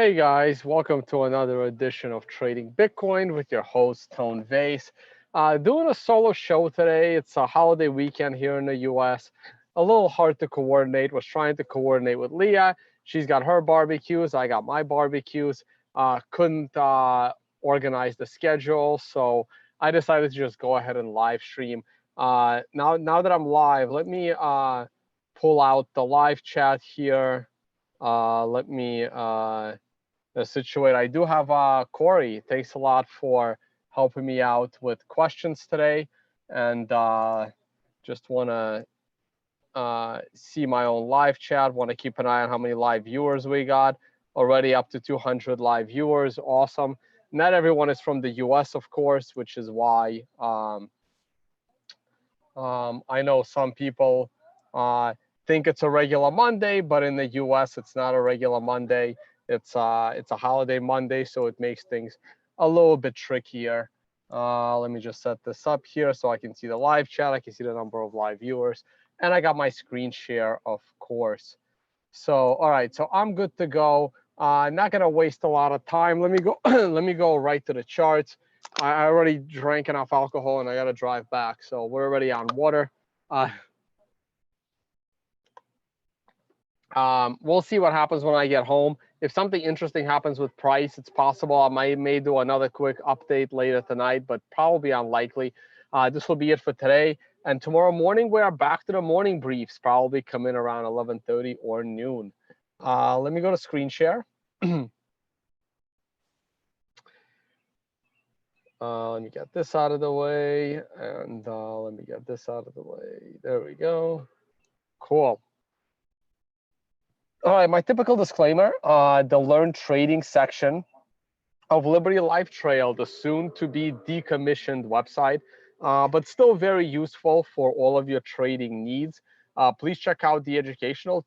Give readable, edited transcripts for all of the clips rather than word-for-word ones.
Hey guys, welcome to another edition of Trading Bitcoin with your host, Tone Vase. Doing a solo show today. It's a holiday weekend here in the US. A little hard to coordinate. Was trying to coordinate with Leah. She's got her barbecues. I got my barbecues. Couldn't organize the schedule. So I decided to just go ahead and live stream. Now that I'm live, let me pull out the live chat here. Let me situate. I do have Corey. Thanks a lot for helping me out with questions today, and just want to see my own live chat. Want to keep an eye on how many live viewers we got. Already up to 200 live viewers. Awesome. Not everyone is from the US, of course, which is why I know some people think it's a regular Monday, but in the US, it's not a regular Monday. It's a holiday Monday, so it makes things a little bit trickier. Let me just set this up here so I can see the live chat. I can see the number of live viewers, and I got my screen share, of course. So, all right, so I'm good to go. Not gonna waste a lot of time. Let me go. Let me go right to the charts. I already drank enough alcohol, and I gotta drive back. So we're already on water. Uh, we'll see what happens when I get home. If something interesting happens with price, it's possible I may do another quick update later tonight, but probably unlikely. This will be it for today. And tomorrow morning, we are back to the morning briefs, probably come in around 11:30 or noon. Let me go to screen share. Let me get this out of the way, and let me get this out of the way. There we go. Cool. All right, my typical disclaimer, the Learn Trading section of Liberty Life Trail, the soon-to-be decommissioned website, but still very useful for all of your trading needs. Please check out the educational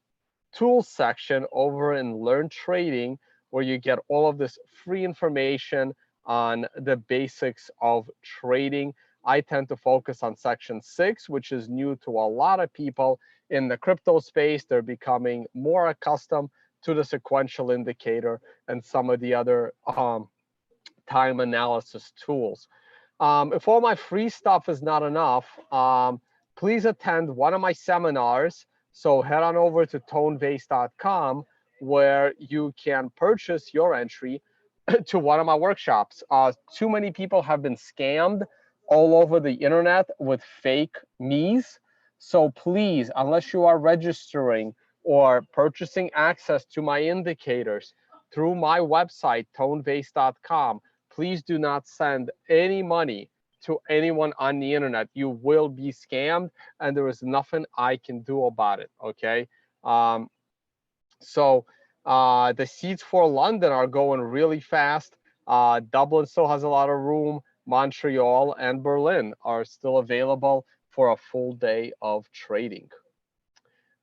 tools section over in Learn Trading, where you get all of this free information on the basics of trading. I tend to focus on section 6, which is new to a lot of people in the crypto space. They're becoming more accustomed to the sequential indicator and some of the other time analysis tools. If all my free stuff is not enough, please attend one of my seminars. So head on over to tonevase.com, where you can purchase your entry to one of my workshops. Too many people have been scammed all over the internet with fake me's. So please, unless you are registering or purchasing access to my indicators through my website, tonevase.com, please do not send any money to anyone on the internet. You will be scammed, and there is nothing I can do about it, okay? So the seats for London are going really fast. Dublin still has a lot of room. Montreal and Berlin are still available for a full day of trading.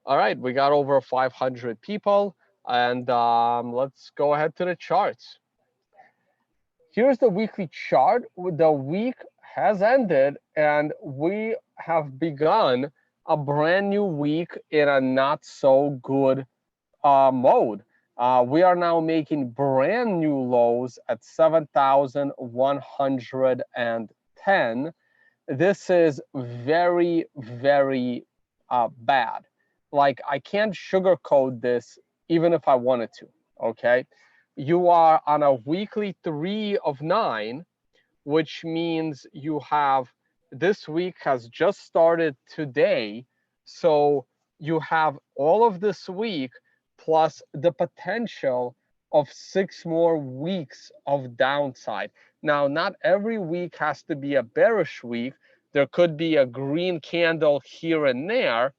All right, we got over 500 people, and let's go ahead to the charts. Here's the weekly chart. The week has ended, and we have begun a brand new week in a not so good mode. We are now making brand new lows at 7,110. This is very, very bad. Like, I can't sugarcoat this even if I wanted to, okay? You are on a weekly 3 of 9, which means you have, this week has just started today. So you have all of this week plus the potential of 6 more weeks of downside. Now, not every week has to be a bearish week. There could be a green candle here and there,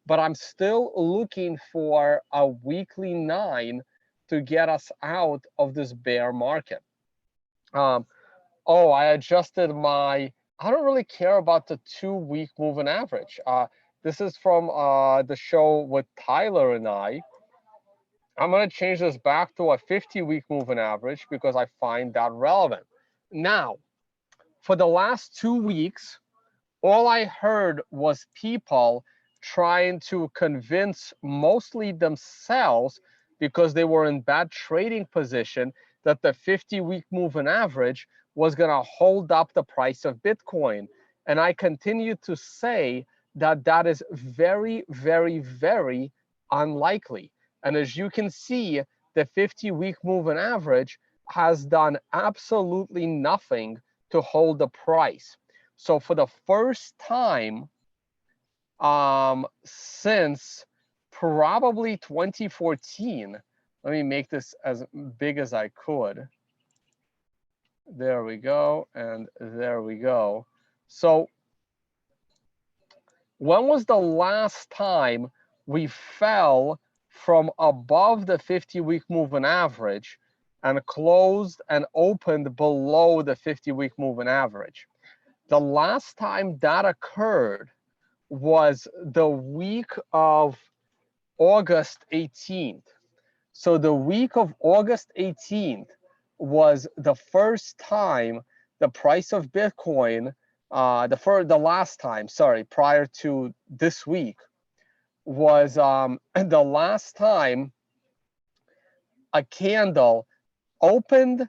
but I'm still looking for a weekly 9 to get us out of this bear market. Oh, I adjusted my, I don't really care about the 2-week moving average. This is from the show with Tyler and I. I'm going to change this back to a 50-week moving average because I find that relevant. Now, for the last 2 weeks, all I heard was people trying to convince mostly themselves, because they were in bad trading position that the 50-week moving average was going to hold up the price of Bitcoin. And I continue to say that that is very, very, very unlikely. And as you can see, the 50-week moving average has done absolutely nothing to hold the price. So for the first time since probably 2014, let me make this as big as I could. There we go, and there we go. So when was the last time we fell from above the 50-week moving average and closed and opened below the 50-week moving average? The last time that occurred was the week of August 18th. So the week of August 18th was the first time the price of Bitcoin, the last time, sorry, prior to this week, was the last time a candle opened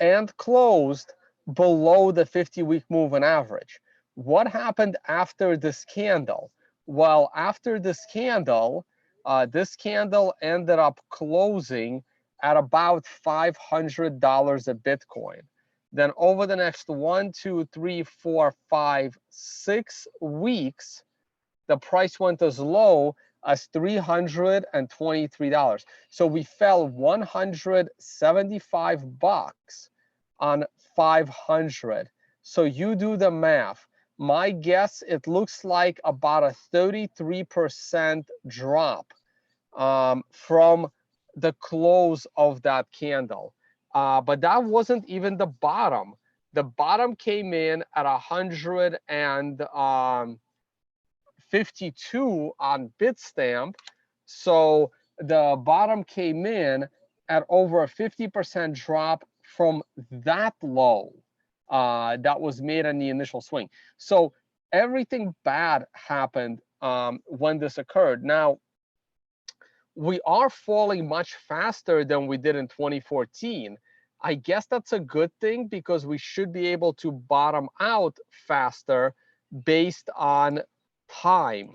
and closed below the 50-week moving average. What happened after this candle? Well, after this candle ended up closing at about $500 a Bitcoin. Then over the next 1, 2, 3, 4, 5, 6 weeks, the price went as low as $323. So we fell 175 bucks on 500. So you do the math. My guess, it looks like about a 33% drop from the close of that candle. But that wasn't even the bottom. The bottom came in at 152 on Bitstamp. So the bottom came in at over a 50% drop from that low that was made in the initial swing. So everything bad happened when this occurred. Now, we are falling much faster than we did in 2014. I guess that's a good thing because we should be able to bottom out faster based on time.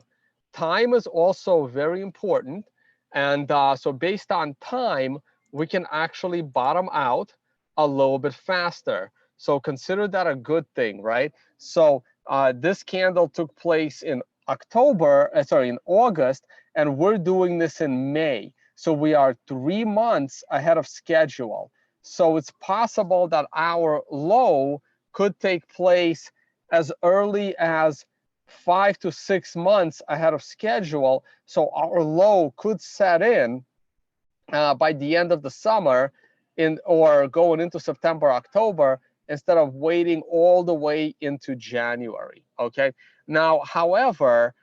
Time is also very important. And so based on time, we can actually bottom out a little bit faster. So consider that a good thing, right? So this candle took place in in August, and we're doing this in May. So we are 3 months ahead of schedule. So it's possible that our low could take place as early as 5 to 6 months ahead of schedule. So our low could set in by the end of the summer or going into September, October, instead of waiting all the way into January. Okay. Now, however,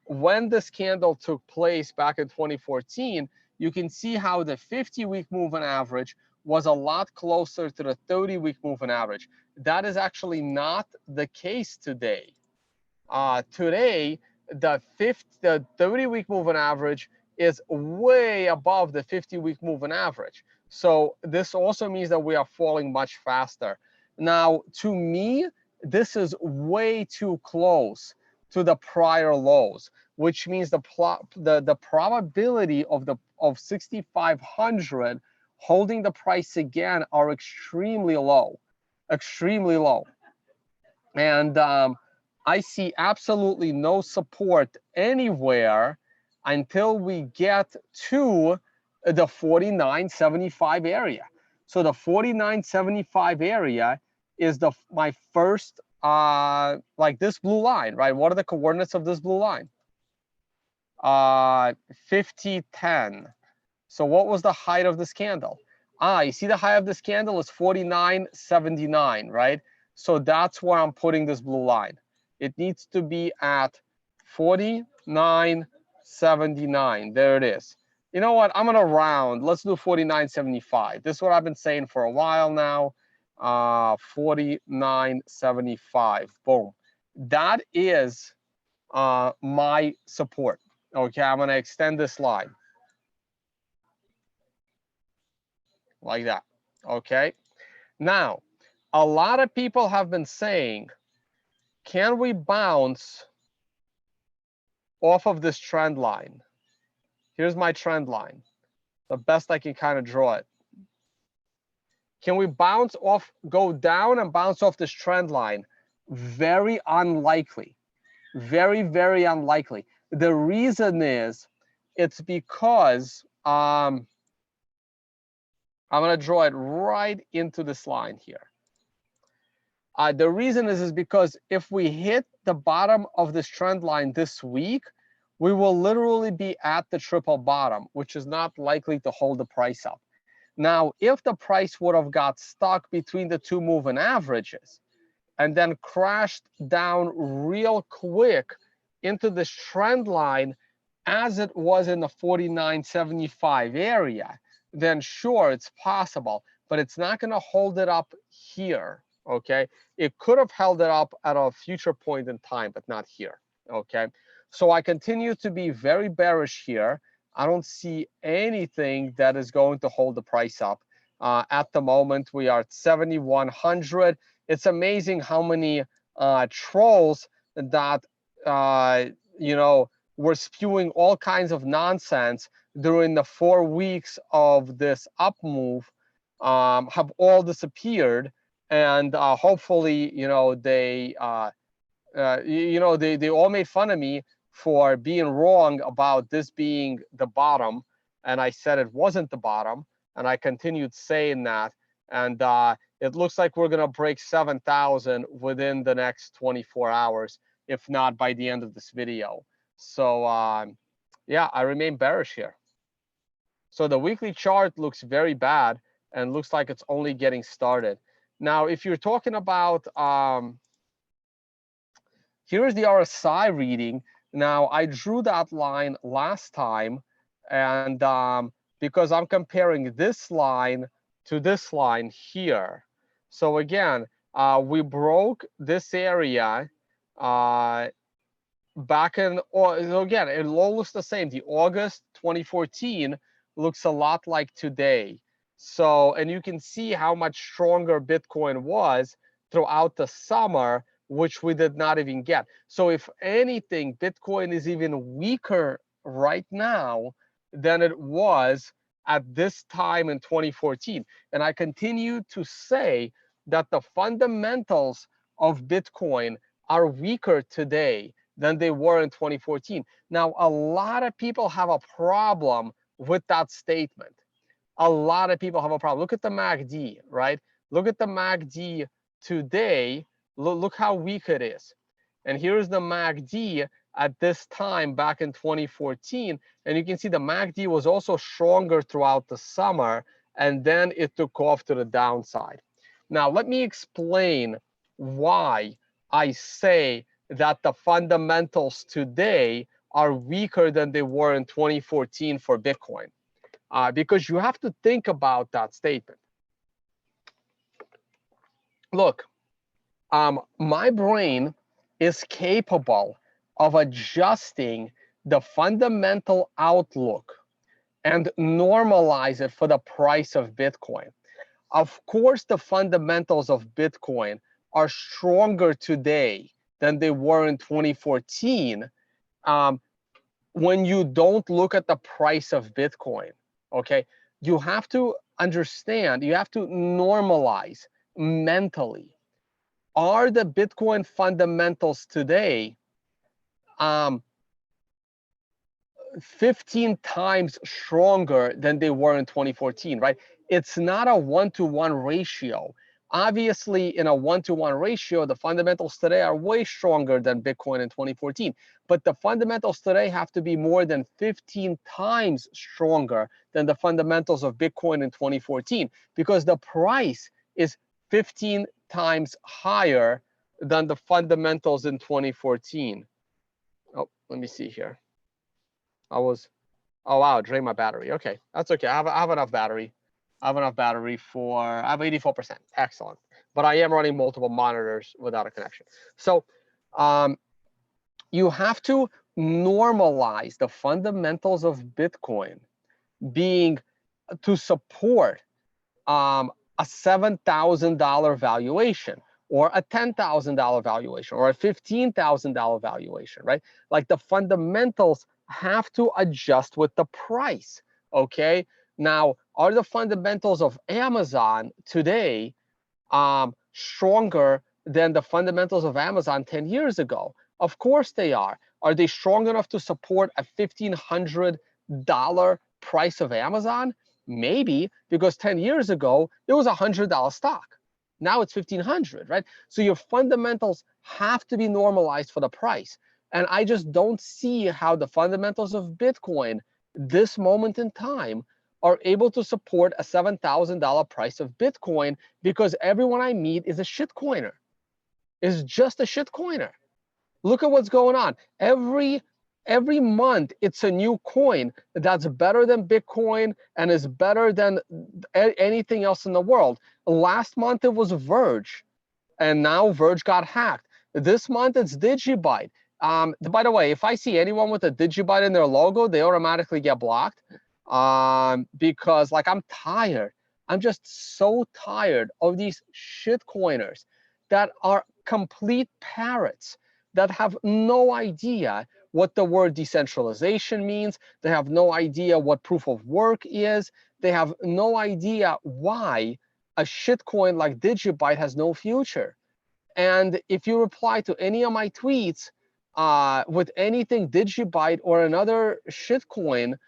when this candle took place back in 2014, you can see how the 50-week moving average was a lot closer to the 30-week moving average. That is actually not the case today. Today, the 30-week moving average is way above the 50-week moving average. So this also means that we are falling much faster. Now, to me, this is way too close to the prior lows, which means the probability of 6,500 holding the price again are extremely low, extremely low. And I see absolutely no support anywhere until we get to the 49.75 area. So the 49.75 area is my first, like this blue line, right? What are the coordinates of this blue line? 5010. So what was the height of this candle? You see the height of this candle is 49.79, right? So that's where I'm putting this blue line. It needs to be at 49.79. There it is. You know what? I'm going to round. Let's do 49.75. This is what I've been saying for a while now. 49.75. Boom. That is my support. Okay, I'm going to extend this line. like that. Okay. Now, a lot of people have been saying, can we bounce off of this trend line? Here's my trend line, the best I can kind of draw it. Can we bounce off, go down and bounce off this trend line? Very unlikely. Very, very unlikely. The reason is, it's because I'm going to draw it right into this line here. The reason is because if we hit the bottom of this trend line this week, we will literally be at the triple bottom, which is not likely to hold the price up. Now, if the price would have got stuck between the two moving averages and then crashed down real quick into this trend line as it was in the 49.75 area, then sure, it's possible, but it's not going to hold it up here. Okay, it could have held it up at a future point in time, but not here. Okay, so I continue to be very bearish here. I don't see anything that is going to hold the price up. At the moment, we are at 7,100. It's amazing how many trolls that were spewing all kinds of nonsense during the 4 weeks of this up move have all disappeared. And hopefully, they all made fun of me for being wrong about this being the bottom, and I said it wasn't the bottom, and I continued saying that. And it looks like we're gonna break 7,000 within the next 24 hours, if not by the end of this video. So yeah, I remain bearish here. So the weekly chart looks very bad and looks like it's only getting started. Now, if you're talking about, here's the RSI reading. Now, I drew that line last time, and because I'm comparing this line to this line here. So again, we broke this area back in, or again, it all looks the same. The August 2014 looks a lot like today. So, and you can see how much stronger Bitcoin was throughout the summer, which we did not even get. So if anything, Bitcoin is even weaker right now than it was at this time in 2014. And I continue to say that the fundamentals of Bitcoin are weaker today than they were in 2014. Now, a lot of people have a problem with that statement. A lot of people have a problem. Look at the MACD, right? Look at the MACD today. Look how weak it is. And here's the MACD at this time back in 2014. And you can see the MACD was also stronger throughout the summer, and then it took off to the downside. Now, let me explain why I say that the fundamentals today are weaker than they were in 2014 for Bitcoin. Because you have to think about that statement. Look, my brain is capable of adjusting the fundamental outlook and normalize it for the price of Bitcoin. Of course, the fundamentals of Bitcoin are stronger today than they were in 2014 when you don't look at the price of Bitcoin. Okay, you have to understand, you have to normalize mentally. Are the Bitcoin fundamentals today 15 times stronger than they were in 2014, right? It's not a one-to-one ratio. Obviously, in a one-to-one ratio, the fundamentals today are way stronger than Bitcoin in 2014. But the fundamentals today have to be more than 15 times stronger than the fundamentals of Bitcoin in 2014, because the price is 15 times higher than the fundamentals in 2014. Oh, let me see here. Oh wow, drain my battery. Okay, that's okay. I have enough battery. I have 84%. Excellent. But I am running multiple monitors without a connection. So you have to normalize the fundamentals of Bitcoin being to support a $7,000 valuation, or a $10,000 valuation, or a $15,000 valuation, right? Like the fundamentals have to adjust with the price, okay? Now, are the fundamentals of Amazon today stronger than the fundamentals of Amazon 10 years ago? Of course they are. Are they strong enough to support a $1,500 price of Amazon? Maybe, because 10 years ago, it was a $100 stock. Now it's 1,500, right? So your fundamentals have to be normalized for the price. And I just don't see how the fundamentals of Bitcoin, this moment in time, are able to support a $7,000 price of Bitcoin, because everyone I meet is a shitcoiner, is just a shitcoiner. Look at what's going on. Every month, it's a new coin that's better than Bitcoin and is better than anything else in the world. Last month, it was Verge, and now Verge got hacked. This month, it's Digibyte. By the way, if I see anyone with a Digibyte in their logo, they automatically get blocked, because, like, I'm tired. I'm just so tired of these shitcoiners that are complete parrots, that have no idea what the word decentralization means. They have no idea what proof of work is. They have no idea why a shitcoin like Digibyte has no future. And if you reply to any of my tweets with anything Digibyte or another shitcoin,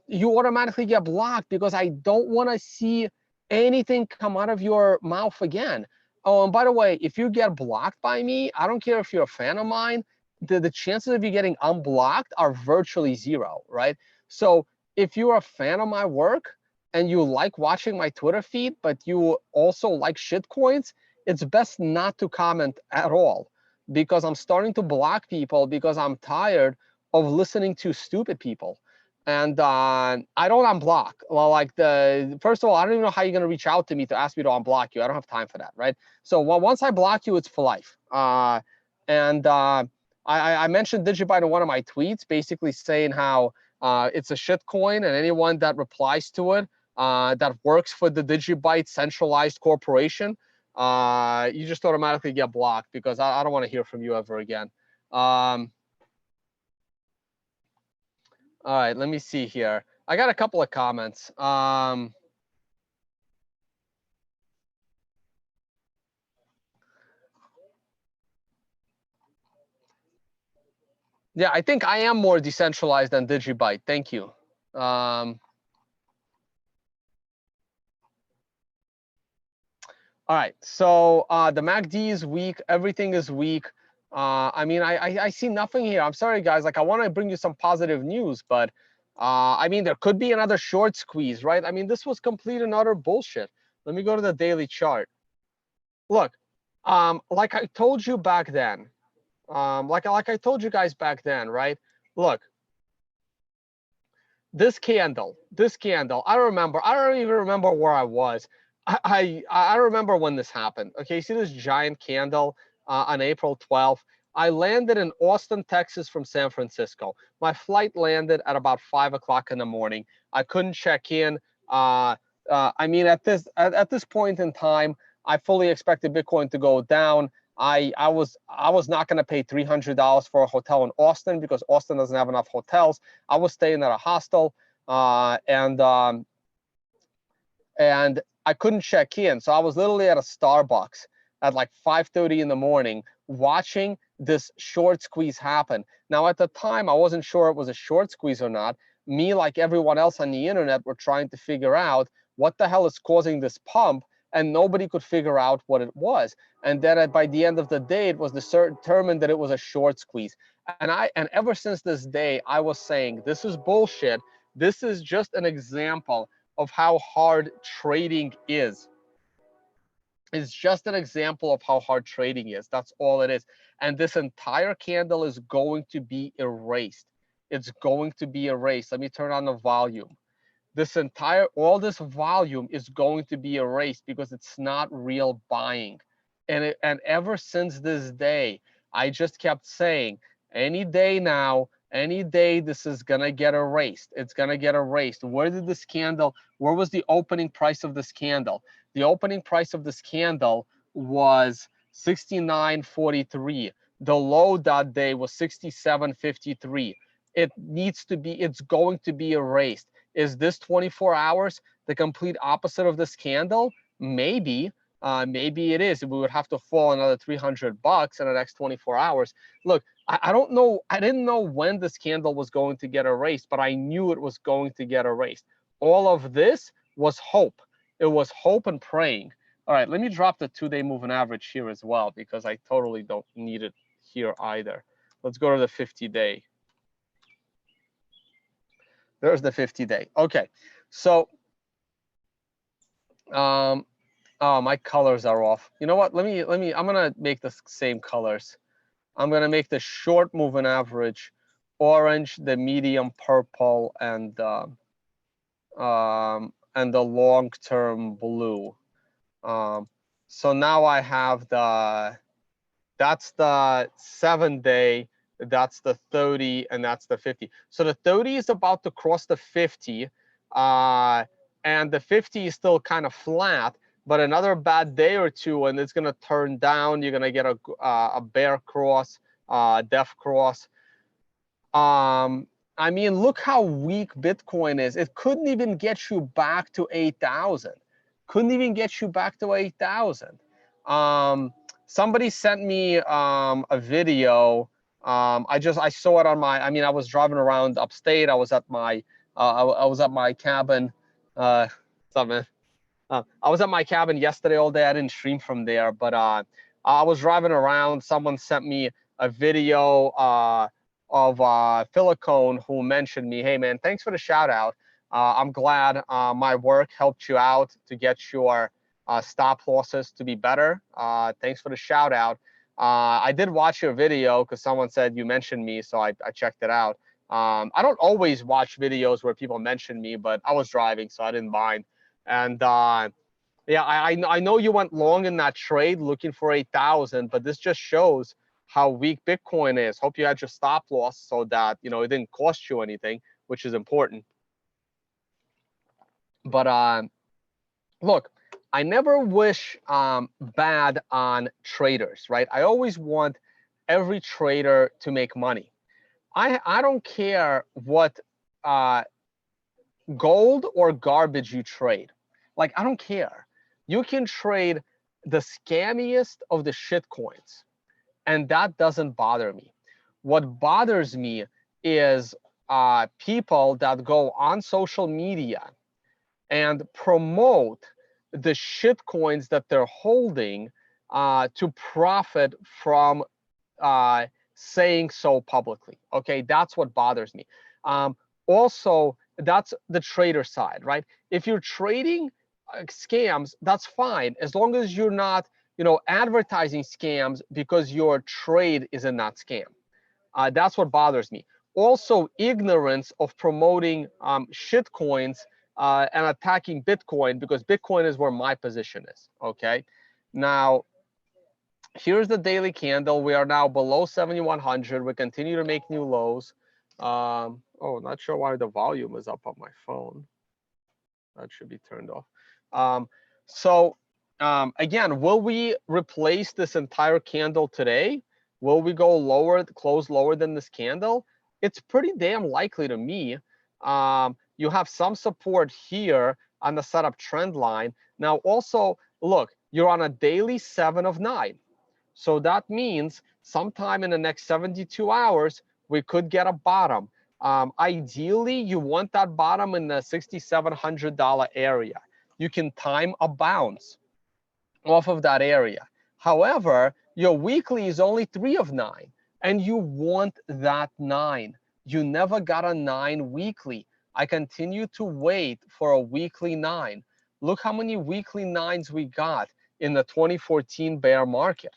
you automatically get blocked, because I don't want to see anything come out of your mouth again. Oh, and by the way, if you get blocked by me, I don't care if you're a fan of mine, the chances of you getting unblocked are virtually zero, right? So if you're a fan of my work and you like watching my Twitter feed, but you also like shitcoins, it's best not to comment at all, because I'm starting to block people, because I'm tired of listening to stupid people. And I don't unblock. Well, like, first of all, I don't even know how you're going to reach out to me to ask me to unblock you. I don't have time for that, right? So once I block you, it's for life. I mentioned Digibyte in one of my tweets, basically saying how it's a shit coin, and anyone that replies to it that works for the Digibyte centralized corporation, you just automatically get blocked, because I don't want to hear from you ever again. All right, let me see here. I got a couple of comments. All Yeah, I think I am more decentralized than Digibyte. Thank you. All right, so the MACD is weak. Everything is weak. I mean, I see nothing here. I'm sorry, guys. Like, I want to bring you some positive news, but I mean, there could be another short squeeze, right? I mean, this was complete and utter bullshit. Let me go to the daily chart. Look, like I told you back then, like I told you guys back then, right? Look, this candle, I don't even remember where I was. I remember when this happened. Okay, you see this giant candle on April 12th. I landed in Austin, Texas from San Francisco. My flight landed at about 5 o'clock in the morning. I couldn't check in. I mean, at this point in time, I fully expected Bitcoin to go down. I was not going to pay $300 for a hotel in Austin, because Austin doesn't have enough hotels. I was staying at a hostel, and I couldn't check in, so I was literally at a Starbucks at like 5:30 in the morning, watching this short squeeze happen. Now, at the time, I wasn't sure it was a short squeeze or not. Me, like everyone else on the internet, were trying to figure out what the hell is causing this pump, and nobody could figure out what it was. And then by the end of the day, it was determined that it was a short squeeze. And ever since this day, I was saying, this is bullshit. This is just an example of how hard trading is. It's just an example of how hard trading is. That's all it is. And this entire candle is going to be erased. It's going to be erased. Let me turn on the volume. All this volume is going to be erased, because it's not real buying. And ever since this day, I just kept saying, any day now, Any day this is gonna get erased. It's gonna get erased. Where did this candle, where was the opening price of this candle? The opening price of this candle was 69.43. The low that day was 67.53. It needs to be, it's going to be erased. Is this 24 hours the complete opposite of this candle? Maybe. Maybe it is. We would have to fall another $300 in the next 24 hours. Look, I don't know. I didn't know when this candle was going to get erased, but I knew it was going to get erased. All of this was hope. It was hope and praying. All right, let me drop the 2-day moving average here as well, because I totally don't need it here either. Let's go to the 50-day. There's the 50-day. Okay, so oh, my colors are off. You know what? Let me. I'm gonna make the same colors. I'm gonna make the short moving average orange, the medium purple, and the long-term blue. So now I have that's the 7-day, that's the 30, and that's the 50. So the 30 is about to cross the 50, and the 50 is still kind of flat, but another bad day or two, and it's gonna turn down. You're gonna get a bear cross, death cross. I mean, look how weak Bitcoin is. It couldn't even get you back to 8,000. Couldn't even get you back to 8,000. Somebody sent me a video. I saw it on my. I mean, I was driving around upstate. I was at my cabin. What's up, man? I was at my cabin yesterday all day. I didn't stream from there, but I was driving around. Someone sent me a video of Philicone, who mentioned me. Hey, man, thanks for the shout out. I'm glad my work helped you out to get your stop losses to be better. Thanks for the shout out. I did watch your video because someone said you mentioned me, so I checked it out. I don't always watch videos where people mention me, but I was driving, so I didn't mind. And yeah, I know you went long in that trade looking for 8,000, but this just shows how weak Bitcoin is. Hope you had your stop loss so that, you know, it didn't cost you anything, which is important. But look, I never wish bad on traders, right? I always want every trader to make money. I don't care what gold or garbage you trade. Like, I don't care. You can trade the scammiest of the shit coins, and that doesn't bother me. What bothers me is people that go on social media and promote the shit coins that they're holding to profit from saying so publicly. Okay, that's what bothers me. Also, that's the trader side, right? If you're trading scams, that's fine, as long as you're not, you know, advertising scams because your trade is a not scam. That's what bothers me. Also, ignorance of promoting shit coins and attacking Bitcoin, because Bitcoin is where my position is. Okay, now here's the daily candle. We are now below 7,100. We continue to make new lows. Oh, not sure why the volume is up on my phone. That should be turned off. Again, will we replace this entire candle today? Will we go lower, close lower than this candle? It's pretty damn likely to me. You have some support here on the setup trend line. Now, also, look, you're on a daily 7 of 9. So that means sometime in the next 72 hours, we could get a bottom. Ideally, you want that bottom in the $6,700 area. You can time a bounce off of that area. However, your weekly is only 3 of 9, and you want that 9. You never got a 9 weekly. I continue to wait for a weekly 9. Look how many weekly 9s we got in the 2014 bear market.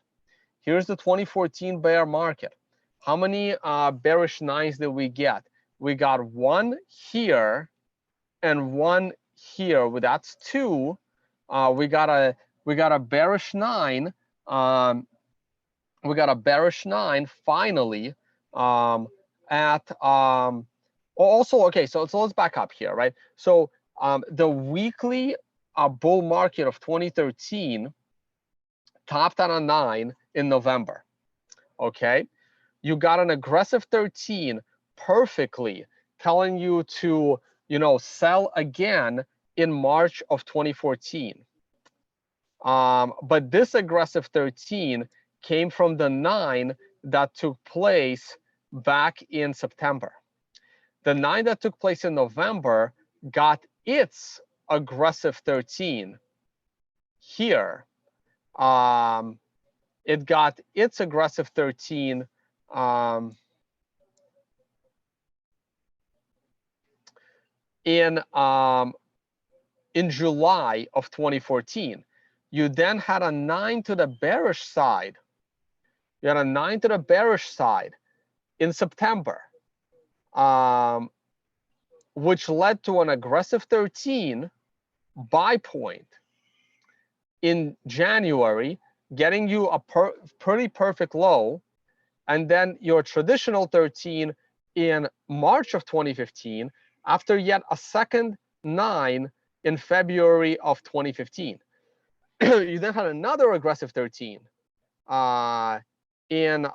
Here's the 2014 bear market. How many bearish 9s did we get? We got 1 here and 1 here. Well, that's 2. We got a bearish 9. We got a bearish 9 finally. at also, okay, so let's back up here, right? So the weekly bull market of 2013 topped on a 9 in November. Okay, you got an aggressive 13 perfectly telling you to, sell again in March of 2014. But this aggressive 13 came from the 9 that took place back in September. The 9 that took place in November got its aggressive 13 here. It got its aggressive 13 in July of 2014. You then had a 9 to the bearish side. You had a 9 to the bearish side in September, which led to an aggressive 13 buy point in January, getting you a pretty perfect low, and then your traditional 13 in March of 2015, after yet a second 9 in February of 2015. You then had another aggressive 13 in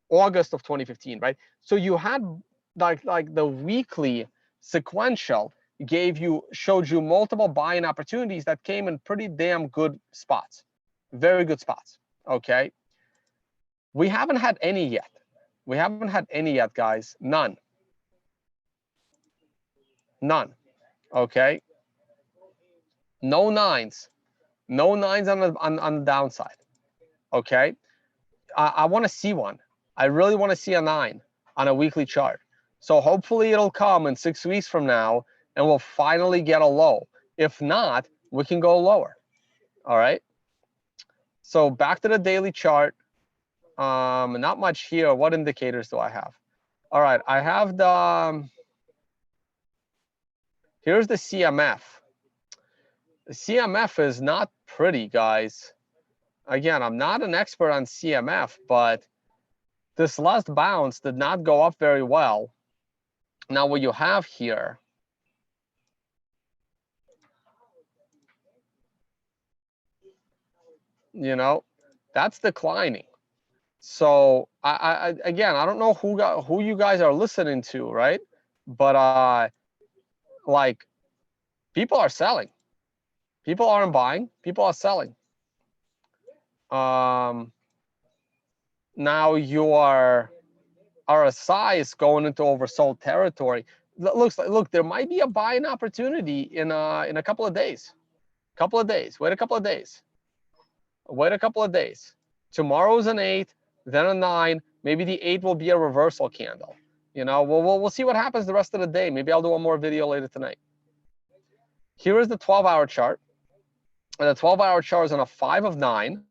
August of 2015, right? So you had like the weekly sequential showed you multiple buying opportunities that came in pretty damn good spots, very good spots. Okay, we haven't had any yet. We haven't had any yet, guys. None. None. Okay. No nines. No nines on the downside. Okay. I want to see one. I really want to see a 9 on a weekly chart. So hopefully it'll come in 6 weeks from now and we'll finally get a low. If not, we can go lower. All right. So back to the daily chart. Not much here. What indicators do I have? All right. I have the, here's the CMF. The CMF is not pretty, guys. Again, I'm not an expert on CMF, but this last bounce did not go up very well. Now, what you have here, that's declining. So again, I don't know who you guys are listening to, right? But like, people are selling. People aren't buying. People are selling. Now your RSI is going into oversold territory. Look, there might be a buying opportunity in a couple of days. Wait a couple of days. Wait a couple of days. Tomorrow's an 8, then a 9. Maybe the 8 will be a reversal candle. We'll see what happens the rest of the day. Maybe I'll do one more video later tonight. Here is the 12-hour chart. And the 12-hour chart is on a 5 of 9.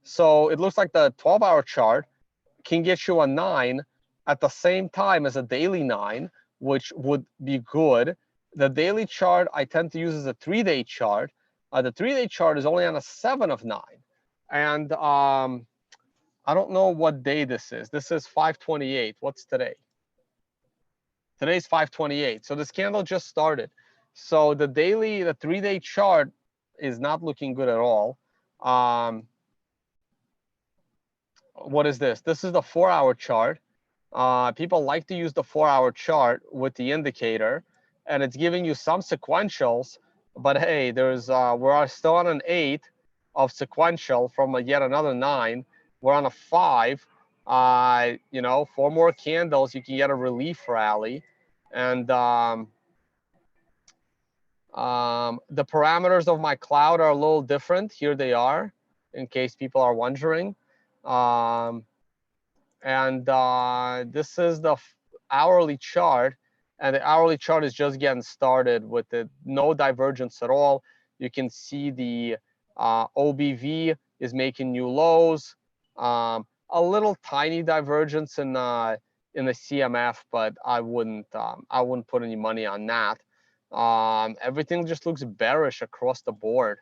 So it looks like the 12-hour chart can get you a 9 at the same time as a daily 9, which would be good. The daily chart I tend to use as a 3-day chart. The 3-day chart is only on a 7 of 9. And I don't know what day this is. This is 5/28. What's today? Today's 5/28. So this candle just started. So the 3-day chart is not looking good at all. What is this? This is the 4-hour chart. People like to use the 4-hour chart with the indicator, and it's giving you some sequentials. But hey, we're still on an 8 of sequential from yet another 9. We're on a 5. 4 more candles, you can get a relief rally. And the parameters of my cloud are a little different. Here they are, in case people are wondering. This is the hourly chart, and the hourly chart is just getting started with no divergence at all. You can see the OBV is making new lows. A little tiny divergence in the CMF, but I wouldn't put any money on that. Everything just looks bearish across the board.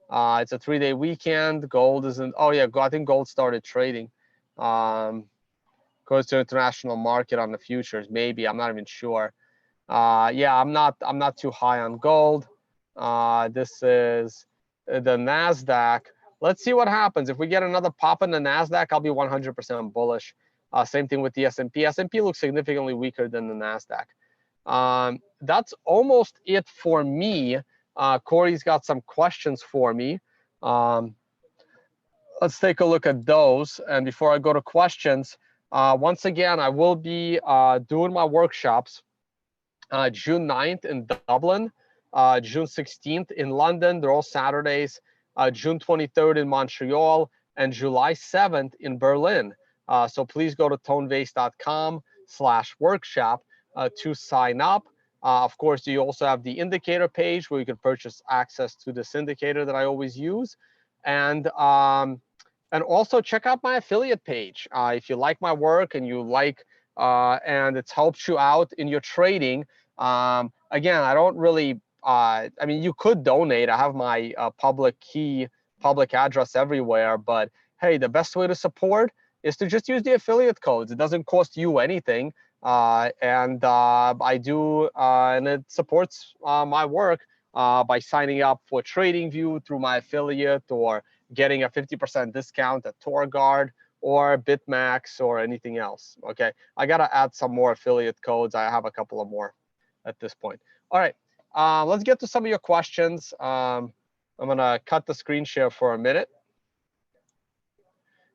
It's a 3-day weekend. Gold isn't. Oh yeah, I think gold started trading. goes to international market on the futures. Maybe, I'm not even sure. Yeah, I'm not too high on gold. This is the Nasdaq. Let's see what happens. If we get another pop in the Nasdaq, I'll be 100% bullish. Same thing with the S&P. S&P looks significantly weaker than the Nasdaq. That's almost it for me. Corey's got some questions for me. Let's take a look at those. And before I go to questions, once again, I will be doing my workshops June 9th in Dublin, June 16th in London. They're all Saturdays. June 23rd in Montreal, and July 7th in Berlin. So please go to tonebase.com/workshop to sign up. Of course, you also have the indicator page where you can purchase access to this indicator that I always use. And also check out my affiliate page. If you like my work and you like and it's helped you out in your trading. Again, I don't really, I mean, you could donate. I have my public address everywhere, but hey, the best way to support is to just use the affiliate codes. It doesn't cost you anything. And I do, and it supports my work by signing up for TradingView through my affiliate, or getting a 50% discount at TorGuard or BitMax or anything else. Okay, I gotta add some more affiliate codes. I have a couple of more at this point. All right, let's get to some of your questions. I'm gonna cut the screen share for a minute.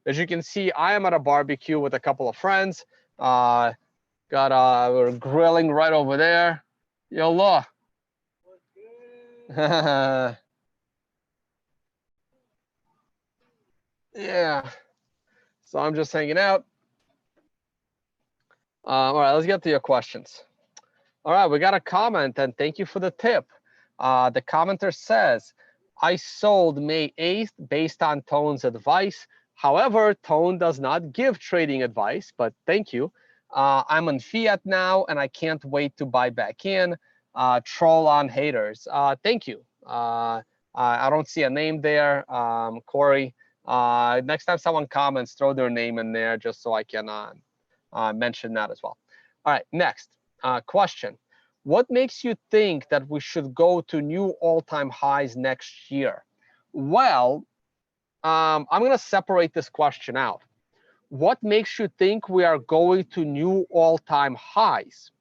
As you can see, I am at a barbecue with a couple of friends. We're grilling right over there. Yallah. Yeah. So I'm just hanging out. All right, let's get to your questions. All right, we got a comment, and thank you for the tip. The commenter says, I sold May 8th based on Tone's advice. However, Tone does not give trading advice, but thank you. I'm on fiat now, and I can't wait to buy back in. Troll on haters. Thank you. I don't see a name there, Corey. Next time someone comments, throw their name in there just so I can mention that as well. All right, next question. What makes you think that we should go to new all-time highs next year? Well, I'm going to separate this question out. What makes you think we are going to new all-time highs?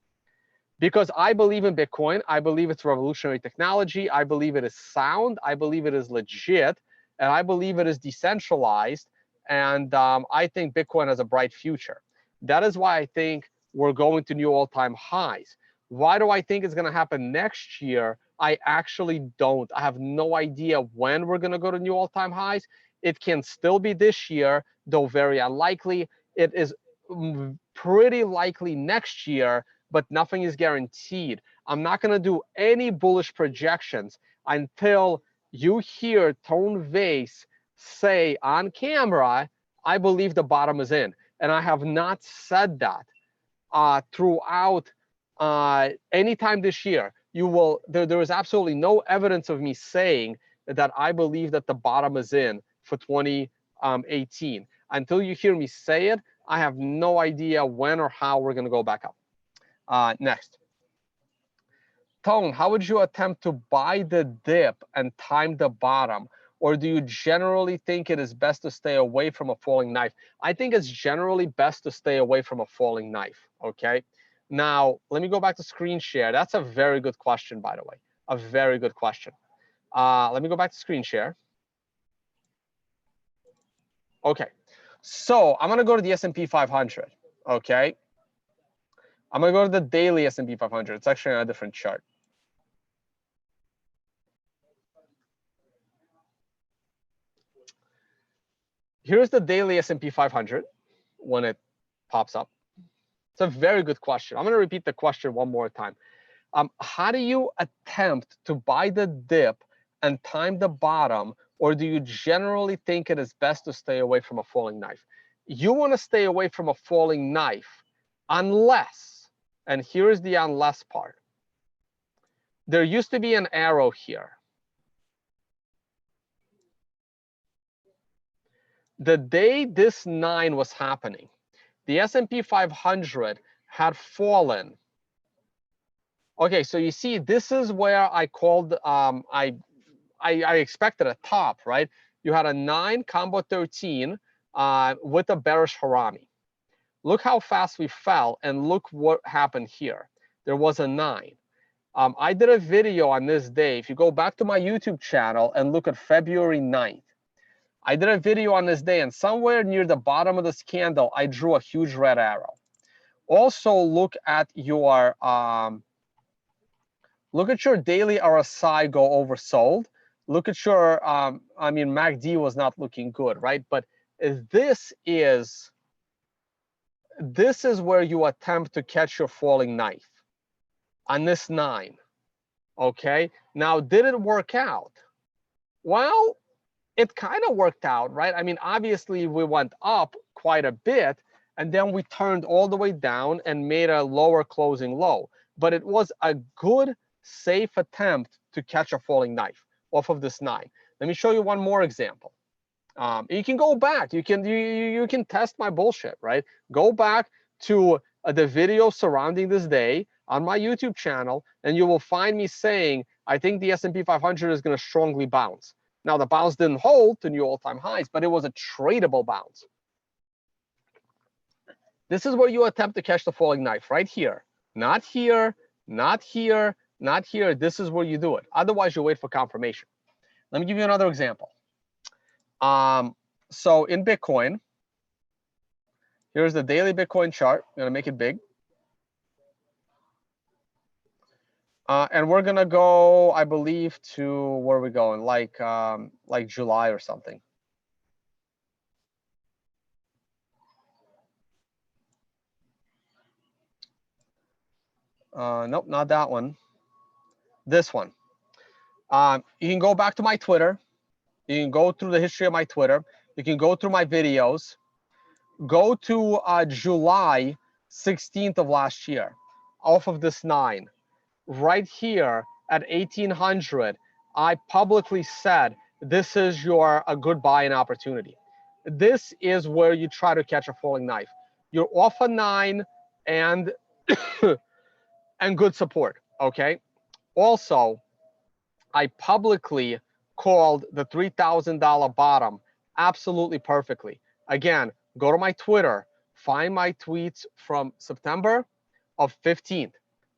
Because I believe in Bitcoin. I believe it's revolutionary technology. I believe it is sound. I believe it is legit. And I believe it is decentralized. And I think Bitcoin has a bright future. That is why I think we're going to new all-time highs. Why do I think it's going to happen next year? I actually don't. I have no idea when we're going to go to new all-time highs. It can still be this year, though very unlikely. It is pretty likely next year, but nothing is guaranteed. I'm not going to do any bullish projections until you hear Tone Vase say on camera, I believe the bottom is in. And I have not said that throughout any time this year. There is absolutely no evidence of me saying that I believe that the bottom is in for 2018. Until you hear me say it, I have no idea when or how we're going to go back up. Next. Tone, how would you attempt to buy the dip and time the bottom? Or do you generally think it is best to stay away from a falling knife? I think it's generally best to stay away from a falling knife, okay? Now, let me go back to screen share. That's a very good question, by the way. A very good question. Let me go back to screen share. Okay, so I'm going to go to the S&P 500, okay? I'm going to go to the daily S&P 500. It's actually on a different chart. Here's the daily S&P 500 when it pops up. It's a very good question. I'm going to repeat the question one more time. How do you attempt to buy the dip and time the bottom, or do you generally think it is best to stay away from a falling knife? You want to stay away from a falling knife unless, and here's the unless part. There used to be an arrow here. The day this 9 was happening, the S&P 500 had fallen. Okay, so you see, this is where I called, I expected a top, right? You had a 9 combo 13 with a bearish harami. Look how fast we fell, and look what happened here. There was a 9. I did a video on this day. If you go back to my YouTube channel and look at February 9th, I did a video on this day, and somewhere near the bottom of this candle, I drew a huge red arrow. Also, look at your daily RSI go oversold. Look at your, I mean, MACD was not looking good, right? But this is where you attempt to catch your falling knife on this 9. Okay, now did it work out? Well, it kind of worked out, right? I mean, obviously we went up quite a bit, and then we turned all the way down and made a lower closing low. But it was a good, safe attempt to catch a falling knife off of this 9. Let me show you one more example. You can go back. You can test my bullshit, right? Go back to the video surrounding this day on my YouTube channel, and you will find me saying, I think the S&P 500 is going to strongly bounce. Now, the bounce didn't hold to new all-time highs, but it was a tradable bounce. This is where you attempt to catch the falling knife, right here. Not here, not here, not here. This is where you do it. Otherwise, you wait for confirmation. Let me give you another example. So in Bitcoin, here's the daily Bitcoin chart. I'm going to make it big. And we're going to go, I believe, to where are we going? Like July or something. Nope, not that one. This one. You can go back to my Twitter. You can go through the history of my Twitter. You can go through my videos. Go to July 16th of last year, off of this 9. Right here at 1800, I publicly said, this is a good buying opportunity. This is where you try to catch a falling knife. You're off a 9 and, and good support, okay? Also, I publicly called the $3,000 bottom absolutely perfectly. Again, go to my Twitter, find my tweets from September of 15th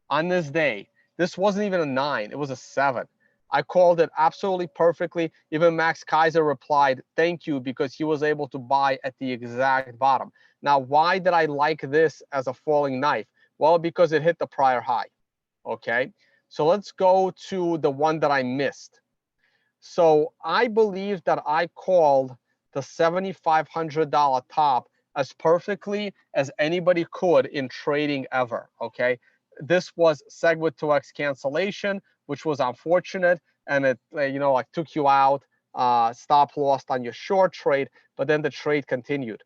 on this day. This wasn't even a 9, it was a 7. I called it absolutely perfectly. Even Max Kaiser replied, thank you, because he was able to buy at the exact bottom. Now, why did I like this as a falling knife? Well, because it hit the prior high, okay? So let's go to the one that I missed. So I believe that I called the $7,500 top as perfectly as anybody could in trading ever, okay? This was SegWit 2x cancellation, which was unfortunate, and it like took you out, stop loss on your short trade, but then the trade continued.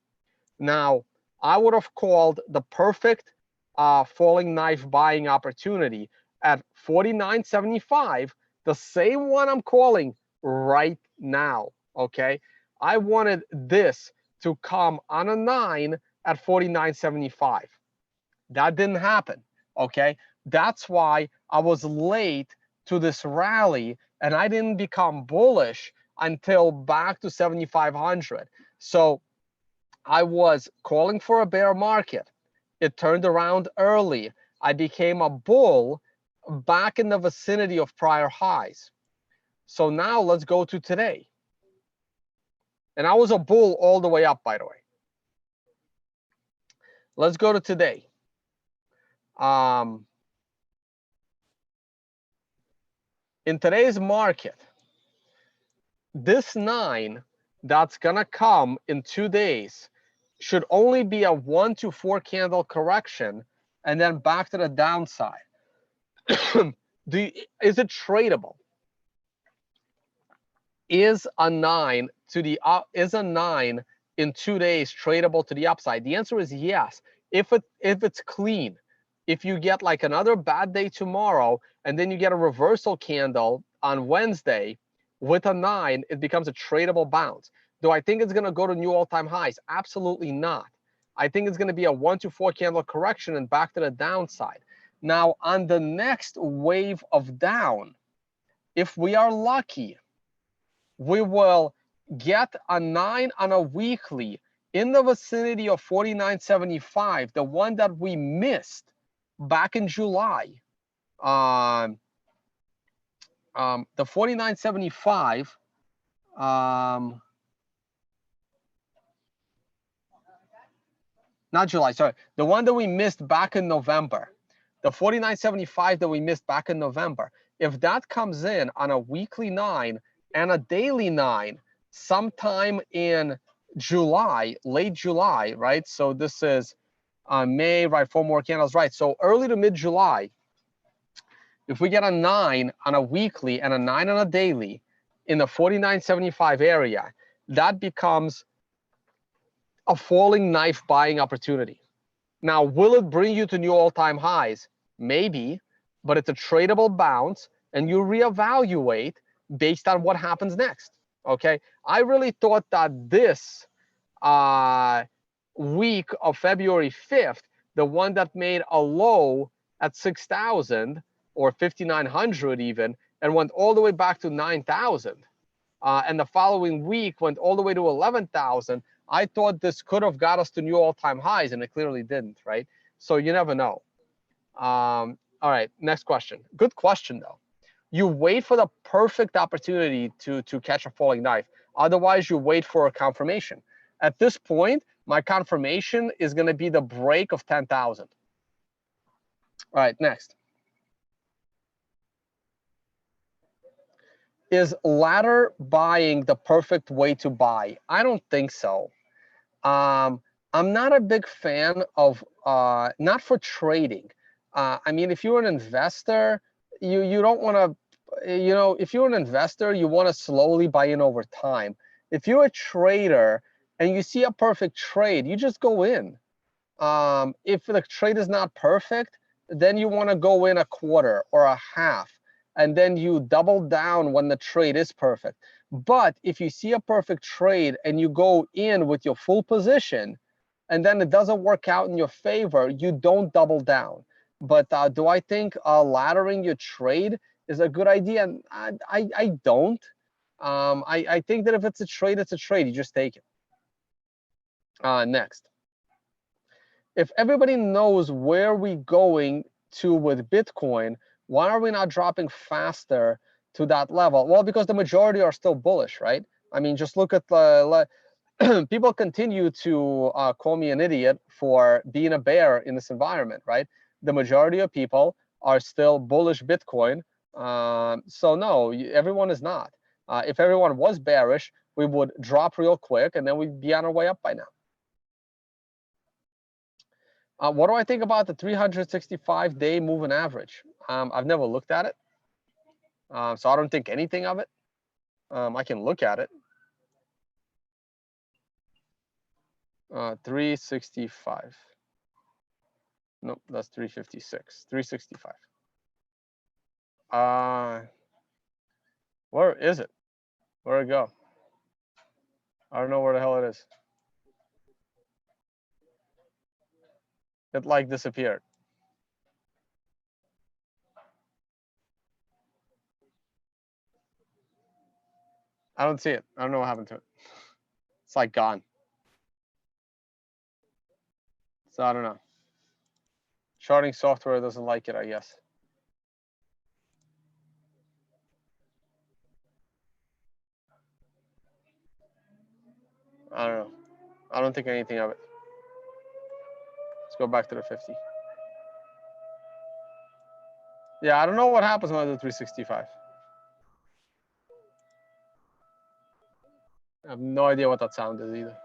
Now, I would have called the perfect falling knife buying opportunity at 49.75, the same one I'm calling right now, okay? I wanted this to come on a 9 at 49.75. That didn't happen, okay? That's why I was late to this rally, and I didn't become bullish until back to 7,500. So I was calling for a bear market. It turned around early. I became a bull back in the vicinity of prior highs. So now let's go to today. And I was a bull all the way up, by the way. Let's go to today. In today's market, this 9 that's going to come in 2 days should only be a 1 to 4 candle correction and then back to the downside. Is it tradable? Is a 9 in 2 days tradable to the upside? The answer is yes. If it's clean. If you get like another bad day tomorrow and then you get a reversal candle on Wednesday with a 9, it becomes a tradable bounce. Do I think it's going to go to new all-time highs? Absolutely not. I think it's going to be a 1 to 4 candle correction and back to the downside. Now, on the next wave of down, if we are lucky, we will get a 9 on a weekly in the vicinity of 49.75, the one that we missed back in July. The 49.75, not July, sorry, the one that we missed back in November, the 49.75 that we missed back in November. If that comes in on a weekly 9 and a daily 9 sometime in July, late July, right? So this is May, right? 4 more candles, right? So early to mid-July, if we get a 9 on a weekly and a 9 on a daily in the 49.75 area, that becomes a falling knife buying opportunity. Now, will it bring you to new all-time highs? Maybe, but it's a tradable bounce, and you reevaluate based on what happens next. Okay, I really thought that this week of February 5th, the one that made a low at 6,000 or 5,900 even, and went all the way back to 9,000, and the following week went all the way to 11,000. I thought this could have got us to new all-time highs, and it clearly didn't, right? So you never know. All right, next question. Good question, though. You wait for the perfect opportunity to catch a falling knife. Otherwise, you wait for a confirmation. At this point, my confirmation is going to be the break of 10,000. All right, next. Is ladder buying the perfect way to buy? I don't think so. I'm not a big fan of, not for trading. I mean, if you're an investor, you don't want to, if you're an investor, you want to slowly buy in over time. If you're a trader and you see a perfect trade, you just go in. If the trade is not perfect, then you want to go in a quarter or a half, and then you double down when the trade is perfect. But if you see a perfect trade and you go in with your full position, and then it doesn't work out in your favor, you don't double down. But do I think laddering your trade is a good idea? I don't. I think that if it's a trade, it's a trade. You just take it. Next. If everybody knows where we're going to with Bitcoin, why are we not dropping faster to that level? Well, because the majority are still bullish, right? I mean, just look at the people continue to call me an idiot for being a bear in this environment, right? The majority of people are still bullish Bitcoin. So no, everyone is not. If everyone was bearish, we would drop real quick, and then we'd be on our way up by now. What do I think about the 365-day moving average? I've never looked at it, so I don't think anything of it. I can look at it. 365. Nope, that's 356. 365. Where is it? Where'd it go? I don't know where the hell it is. It like disappeared. I don't see it. I don't know what happened to it. It's like gone. So I don't know. Charting software doesn't like it, I guess. I don't know. I don't think anything of it. Let's go back to the 50. Yeah, I don't know what happens when I do 365. I have no idea what that sound is either.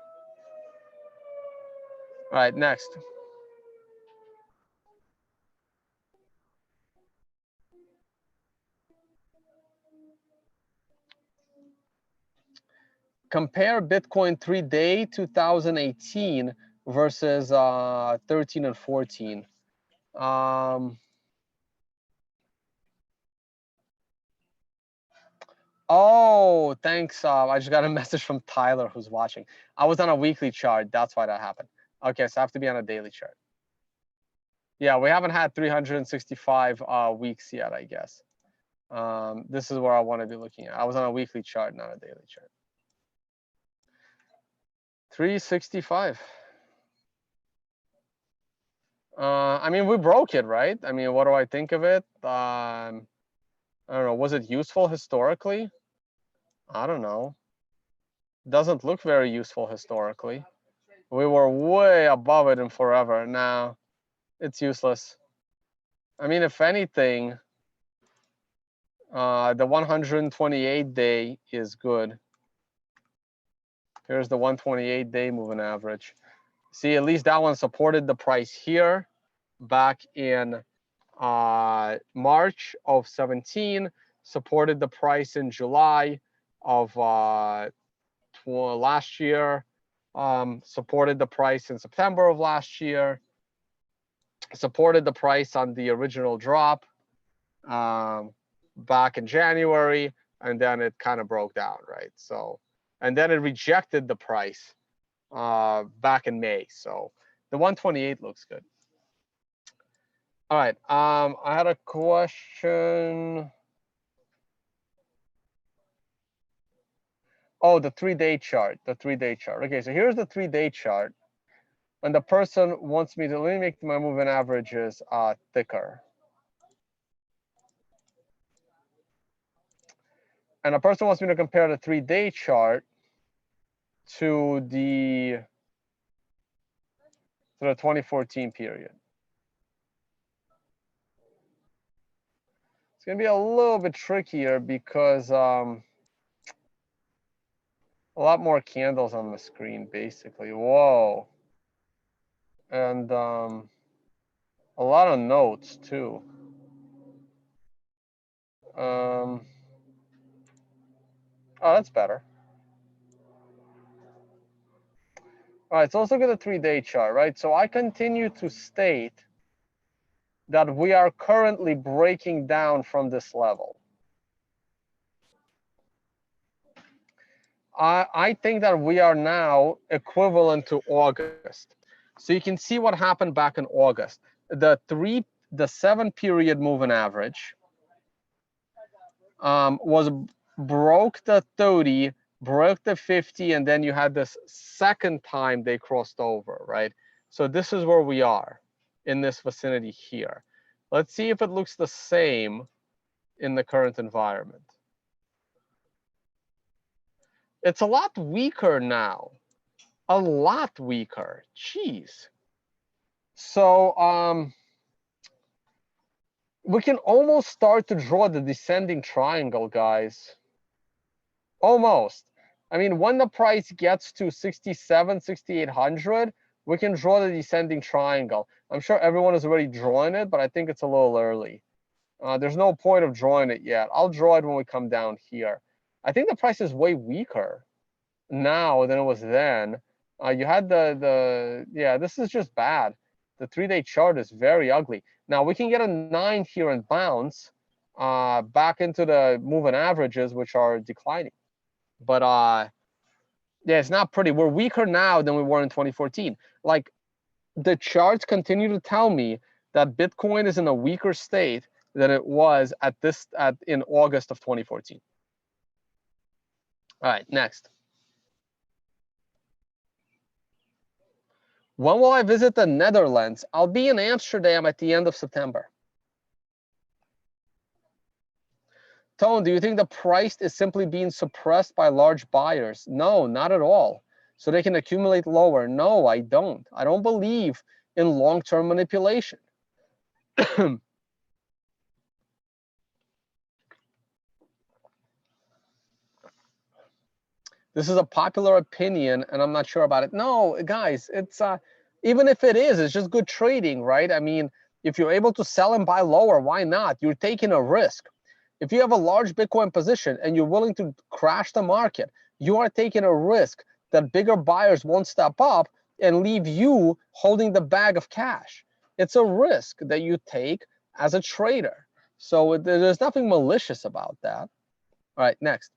All right, next. Compare Bitcoin 3-day 2018 versus 13 and 14. Oh, thanks. I just got a message from Tyler who's watching. I was on a weekly chart. That's why that happened. Okay, so I have to be on a daily chart. Yeah, we haven't had 365 weeks yet, I guess. This is where I want to be looking at. I was on a weekly chart, not a daily chart. 365. I mean, we broke it, right? I mean, what do I think of it? I don't know. Was it useful historically? I don't know. Doesn't look very useful historically. We were way above it in forever. Now it's useless. I mean, if anything, the 128 day is good. Here's the 128 day moving average. See, at least that one supported the price here back in March of 17, supported the price in July of last year, supported the price in September of last year, supported the price on the original drop back in January, and then it kind of broke down, right? So, and then it rejected the price back in May. So the 128 looks good. All right. I had a question. Oh, the 3-day chart. The 3-day chart. Okay, so here's the 3-day chart. And the person wants me to, let me make my moving averages thicker. And a person wants me to compare the 3-day chart to the 2014 period. It's going to be a little bit trickier because a lot more candles on the screen, basically. Whoa. And a lot of notes, too. Oh, that's better. All right, so let's look at the 3-day chart, right? So I continue to state that we are currently breaking down from this level. I think that we are now equivalent to August. So you can see what happened back in August. The 7 period moving average was broke the 30, broke the 50, and then you had this second time they crossed over, right? So this is where we are in this vicinity here. Let's see if it looks the same in the current environment. It's a lot weaker now, a lot weaker. Jeez. So we can almost start to draw the descending triangle, guys. Almost. I mean, when the price gets to 67, 6,800, we can draw the descending triangle. I'm sure everyone is already drawing it, but I think it's a little early. There's no point of drawing it yet. I'll draw it when we come down here. I think the price is way weaker now than it was then. You had yeah, this is just bad. The 3-day chart is very ugly. Now we can get a 9 here and bounce back into the moving averages, which are declining. But yeah, it's not pretty. We're weaker now than we were in 2014. Like, the charts continue to tell me that Bitcoin is in a weaker state than it was in August of 2014. All right, next. When will I visit the Netherlands? I'll be in Amsterdam at the end of September. Tone, do you think the price is simply being suppressed by large buyers? No, not at all. So they can accumulate lower. No, I don't. I don't believe in long-term manipulation. This is a popular opinion, and I'm not sure about it. No, guys, it's even if it is, it's just good trading, right? I mean, if you're able to sell and buy lower, why not? You're taking a risk. If you have a large Bitcoin position and you're willing to crash the market, you are taking a risk that bigger buyers won't step up and leave you holding the bag of cash. It's a risk that you take as a trader. So there's nothing malicious about that. All right, next.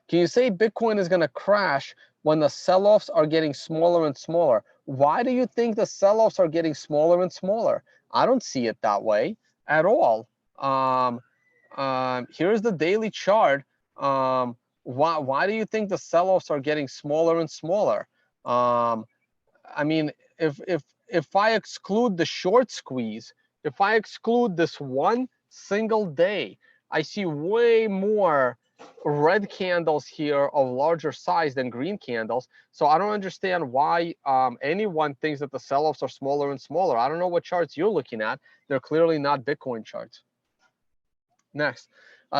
Can you say Bitcoin is going to crash when the sell-offs are getting smaller and smaller? Why do you think the sell-offs are getting smaller and smaller? I don't see it that way at all. Here's the daily chart. Why do you think the sell-offs are getting smaller and smaller? I mean, if I exclude the short squeeze, if I exclude this one single day, I see way more red candles here of larger size than green candles. So I don't understand why anyone thinks that the sell-offs are smaller and smaller. I don't know what charts you're looking at. They're clearly not Bitcoin charts. Next,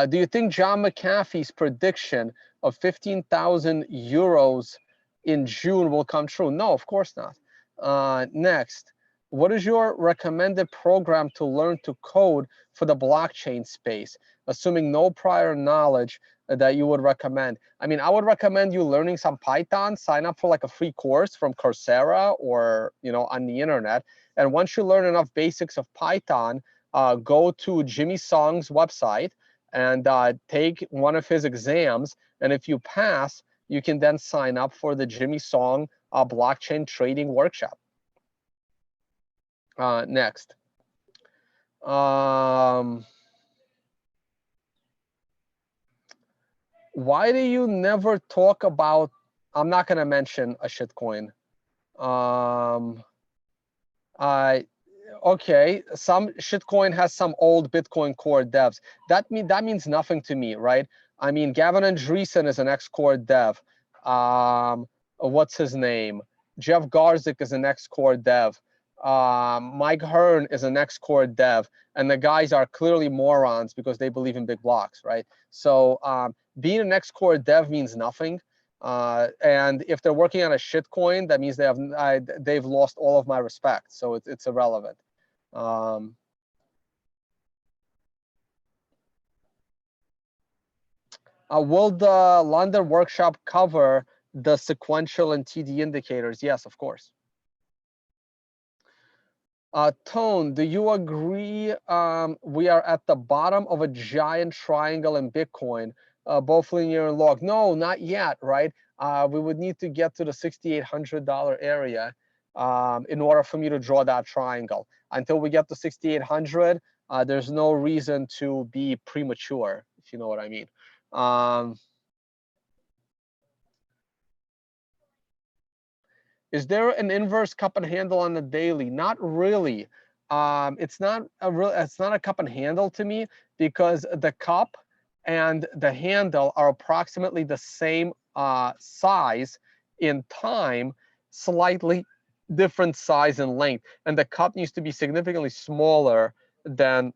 do you think John McAfee's prediction of 15,000 euros in June will come true? No, of course not. Next, what is your recommended program to learn to code for the blockchain space, assuming no prior knowledge that you would recommend? I mean, I would recommend you learning some Python, sign up for like a free course from Coursera or, on the internet. And once you learn enough basics of Python, go to Jimmy Song's website and take one of his exams. And if you pass, you can then sign up for the Jimmy Song blockchain trading workshop. Next. Why do you never talk about, I'm not going to mention a shitcoin. Okay, some shitcoin has some old Bitcoin core devs. That means nothing to me, right? I mean, Gavin Andreessen is an ex-core dev. What's his name? Jeff Garzik is an ex-core dev. Mike Hearn is an ex-core dev, and the guys are clearly morons because they believe in big blocks, right? So being an ex-core dev means nothing. And if they're working on a shitcoin, that means they've lost all of my respect. So it's irrelevant. Will the London workshop cover the sequential and TD indicators? Yes, of course. Tone, do you agree we are at the bottom of a giant triangle in Bitcoin, both linear and log? No, not yet, right? We would need to get to the $6,800 area in order for me to draw that triangle. Until we get to 6,800, there's no reason to be premature, if you know what I mean. Is there an inverse cup and handle on the daily? Not really. It's not a cup and handle to me because the cup and the handle are approximately the same size in time, slightly different size and length, and the cup needs to be significantly smaller than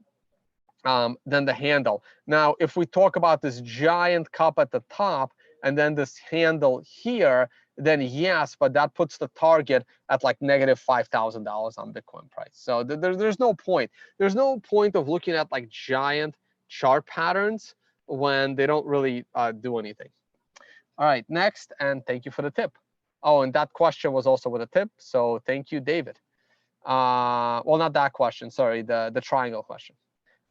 the handle. Now, if we talk about this giant cup at the top and then this handle here, then yes, but that puts the target at like negative $5,000 on Bitcoin price. So there's no point. There's no point of looking at like giant chart patterns when they don't really do anything. All right, next, and thank you for the tip. Oh, and that question was also with a tip, so thank you, David. Well, not that question, sorry, the triangle question.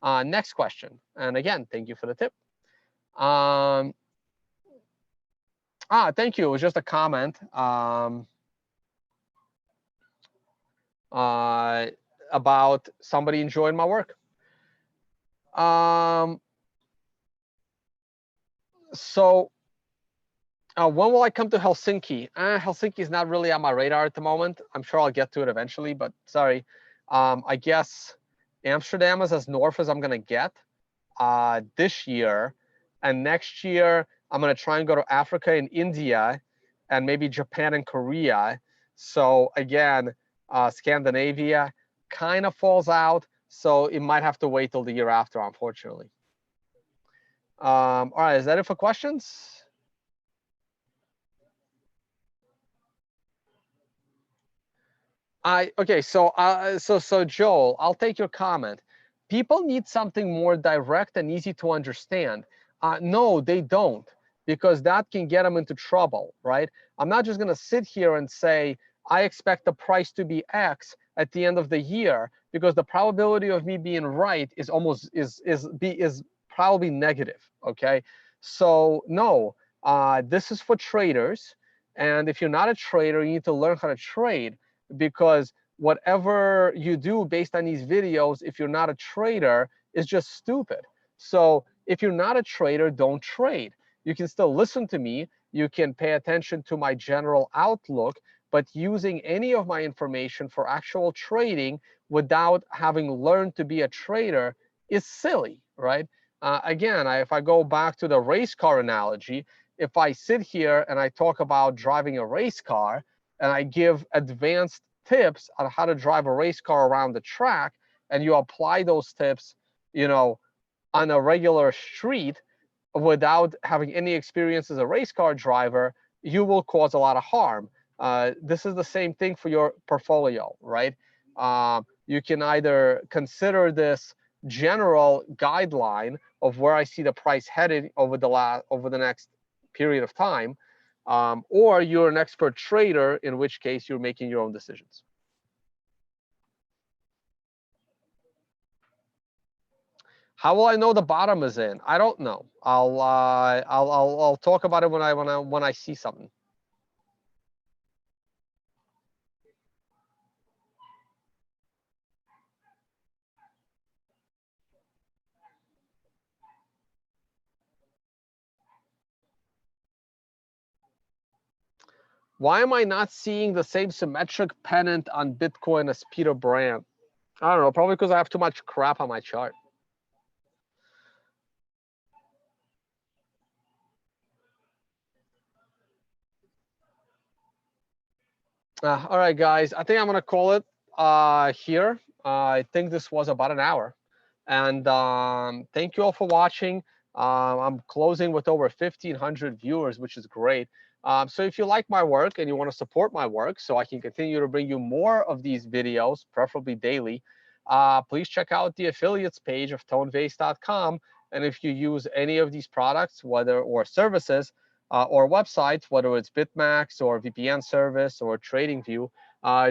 Next question, and again, thank you for the tip. Thank you. It was just a comment about somebody enjoying my work. So when will I come to Helsinki? Helsinki is not really on my radar at the moment. I'm sure I'll get to it eventually, but sorry. I guess Amsterdam is as north as I'm going to get this year. And next year, I'm going to try and go to Africa and India and maybe Japan and Korea. So again, Scandinavia kind of falls out. So it might have to wait till the year after, unfortunately. All right, is that it for questions? Okay, so Joel, I'll take your comment. People need something more direct and easy to understand. No, they don't, because that can get them into trouble, right? I'm not just going to sit here and say I expect the price to be X at the end of the year, because the probability of me being right is probably negative. Okay, so no, this is for traders, and if you're not a trader, you need to learn how to trade. because whatever you do based on these videos, if you're not a trader, is just stupid. So if you're not a trader, don't trade. You can still listen to me. You can pay attention to my general outlook, but using any of my information for actual trading without having learned to be a trader is silly, right? Again, if I go back to the race car analogy, if I sit here and I talk about driving a race car and I give advanced tips on how to drive a race car around the track, and you apply those tips, on a regular street without having any experience as a race car driver, you will cause a lot of harm. This is the same thing for your portfolio, right? You can either consider this general guideline of where I see the price headed over the next period of time, or you're an expert trader, in which case you're making your own decisions. How will I know the bottom is in? I don't know. I'll talk about it when I see something. Why am I not seeing the same symmetric pennant on Bitcoin as Peter Brand? I don't know. Probably because I have too much crap on my chart. All right, guys. I think I'm gonna call it here. I think this was about an hour, and thank you all for watching. I'm closing with over 1,500 viewers, which is great. So if you like my work and you want to support my work so I can continue to bring you more of these videos, preferably daily, please check out the affiliates page of tonevase.com. And if you use any of these products, or services, or websites, whether it's BitMax or VPN service or TradingView,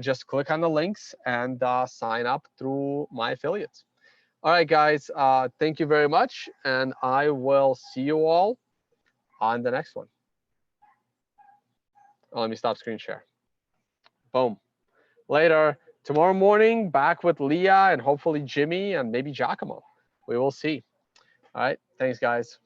just click on the links and sign up through my affiliates. All right, guys, thank you very much, and I will see you all on the next one. Oh, let me stop screen share. Boom. Later. Tomorrow morning, back with Leah and hopefully Jimmy and maybe Giacomo. We will see. All right. Thanks, guys.